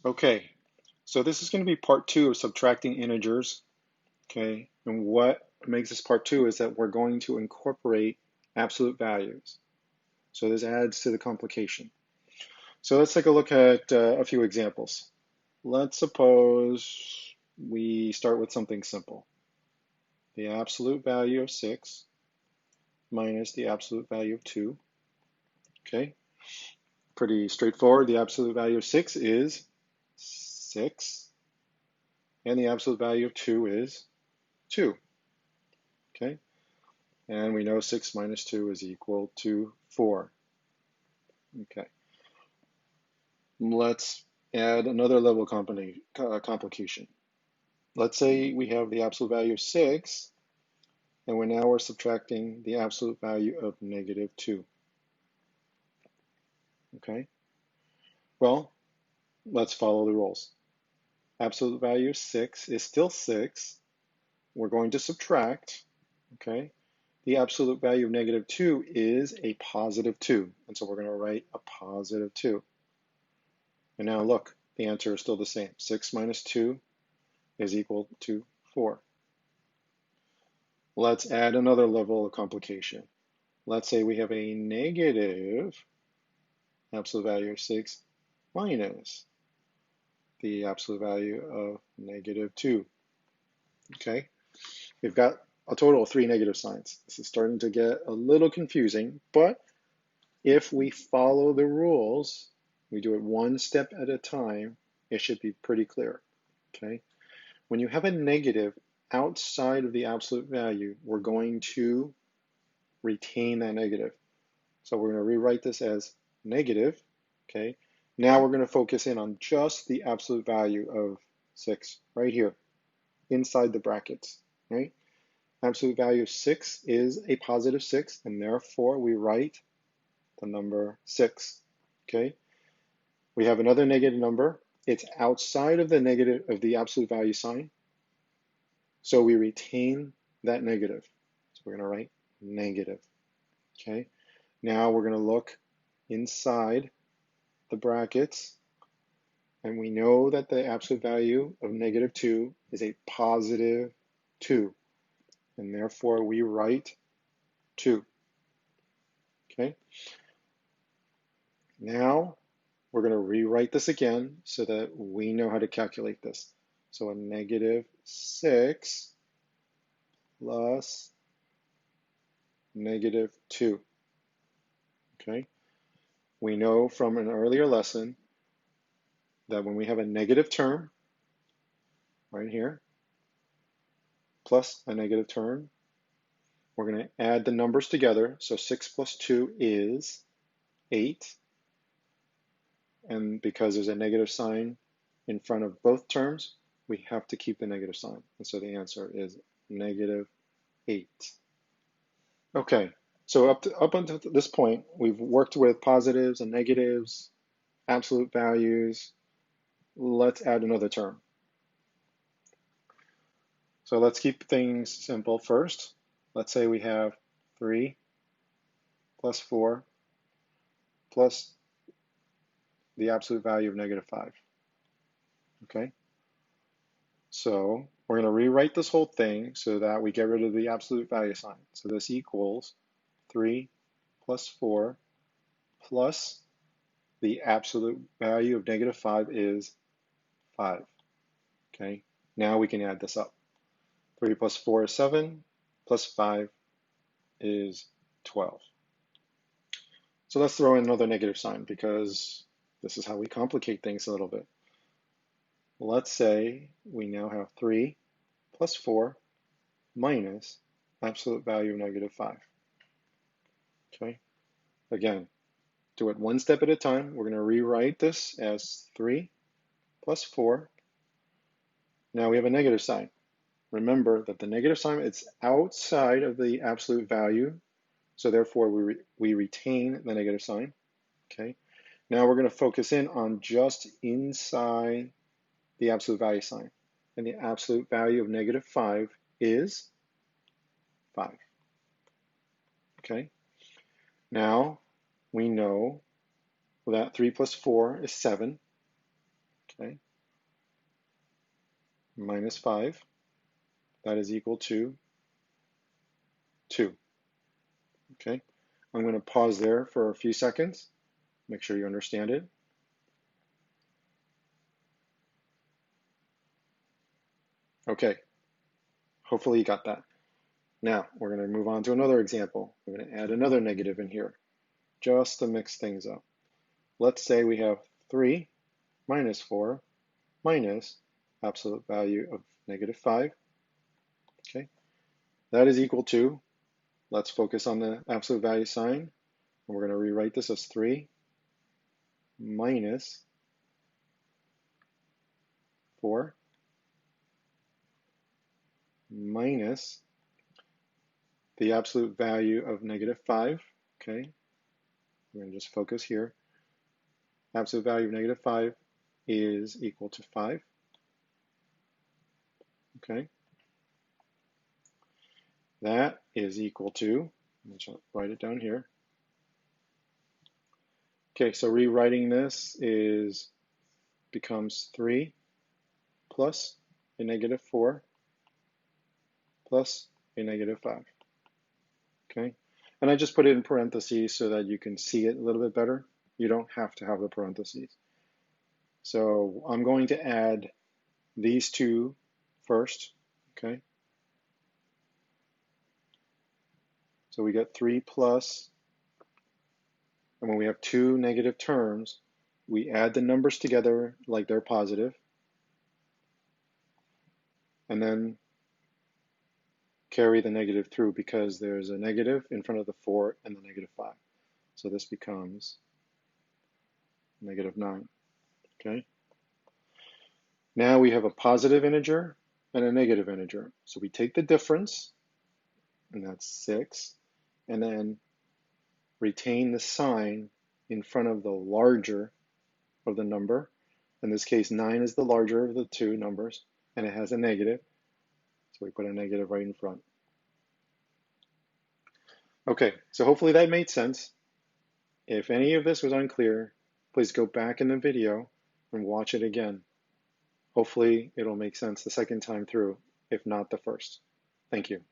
Okay, so this is going to be part two of subtracting integers. Okay, and what makes this part two is that we're going to incorporate absolute values. So this adds to the complication. So let's take a look at a few examples. Let's suppose we start with something simple. The absolute value of 6 minus the absolute value of 2. Okay, pretty straightforward. The absolute value of 6 is 6, and the absolute value of 2 is 2. Okay, and we know 6 minus 2 is equal to 4. Okay, let's add another level complication. Let's say we have the absolute value of 6, and we're subtracting the absolute value of negative 2. Okay, well, let's follow the rules. Absolute value of 6 is still 6. We're going to subtract, okay? The absolute value of negative 2 is a positive 2, and so we're going to write a positive 2. And now look, the answer is still the same. 6 minus 2 is equal to 4. Let's add another level of complication. Let's say we have a negative absolute value of 6 minus the absolute value of negative 2. Okay, we've got a total of 3 negative signs. This is starting to get a little confusing, but if we follow the rules, we do it one step at a time, it should be pretty clear. Okay, when you have a negative outside of the absolute value, we're going to retain that negative. So we're going to rewrite this as negative. Okay, now we're going to focus in on just the absolute value of 6 right here inside the brackets, right? Absolute value of 6 is a positive 6, and therefore we write the number 6. Okay, we have another negative number. It's outside of the negative of the absolute value sign, so we retain that negative. So we're going to write negative. Okay, now we're going to look inside the brackets, and we know that the absolute value of negative 2 is a positive 2, and therefore we write 2. Okay, now we're going to rewrite this again so that we know how to calculate this. So a negative 6 plus negative 2. Okay, we know from an earlier lesson that when we have a negative term right here plus a negative term, we're going to add the numbers together. So 6 plus 2 is 8. And because there's a negative sign in front of both terms, we have to keep the negative sign. And so the answer is negative 8. Okay, so up until this point, we've worked with positives and negatives, absolute values. Let's add another term. So let's keep things simple first. Let's say we have 3 plus 4 plus the absolute value of negative 5. Okay, so we're going to rewrite this whole thing so that we get rid of the absolute value sign. So this equals 3 plus 4 plus the absolute value of negative 5 is 5. Okay, now we can add this up. 3 plus 4 is 7, plus 5 is 12. So let's throw in another negative sign because this is how we complicate things a little bit. Let's say we now have 3 plus 4 minus absolute value of negative 5. Okay, again, do it one step at a time. We're going to rewrite this as 3 plus 4. Now we have a negative sign. Remember that the negative sign is outside of the absolute value, so therefore we retain the negative sign. Okay, now we're going to focus in on just inside the absolute value sign, and the absolute value of negative 5 is 5. Okay, now we know that 3 plus 4 is 7. okay, minus 5, that is equal to 2, okay? I'm going to pause there for a few seconds, make sure you understand it. Okay, hopefully you got that. Now, we're going to move on to another example. We're going to add another negative in here, just to mix things up. Let's say we have 3 minus 4 minus absolute value of negative 5, okay? That is equal to, let's focus on the absolute value sign, and we're going to rewrite this as 3 minus 4 minus the absolute value of negative 5, okay? We're going to just focus here. Absolute value of negative 5 is equal to 5, okay? That is equal to, let's write it down here. Okay, so rewriting this becomes 3 plus a negative 4 plus a negative 5, okay? And I just put it in parentheses so that you can see it a little bit better. You don't have to have the parentheses. So I'm going to add these two first, okay? So we get 3 plus, and when we have two negative terms, we add the numbers together like they're positive, and then carry the negative through because there's a negative in front of the 4 and the negative 5. So this becomes negative 9, okay? Now we have a positive integer and a negative integer. So we take the difference, and that's 6, and then retain the sign in front of the larger of the number. In this case, 9 is the larger of the two numbers, and it has a negative. So we put a negative right in front. Okay, so hopefully that made sense. If any of this was unclear, please go back in the video and watch it again. Hopefully it'll make sense the second time through, if not the first. Thank you.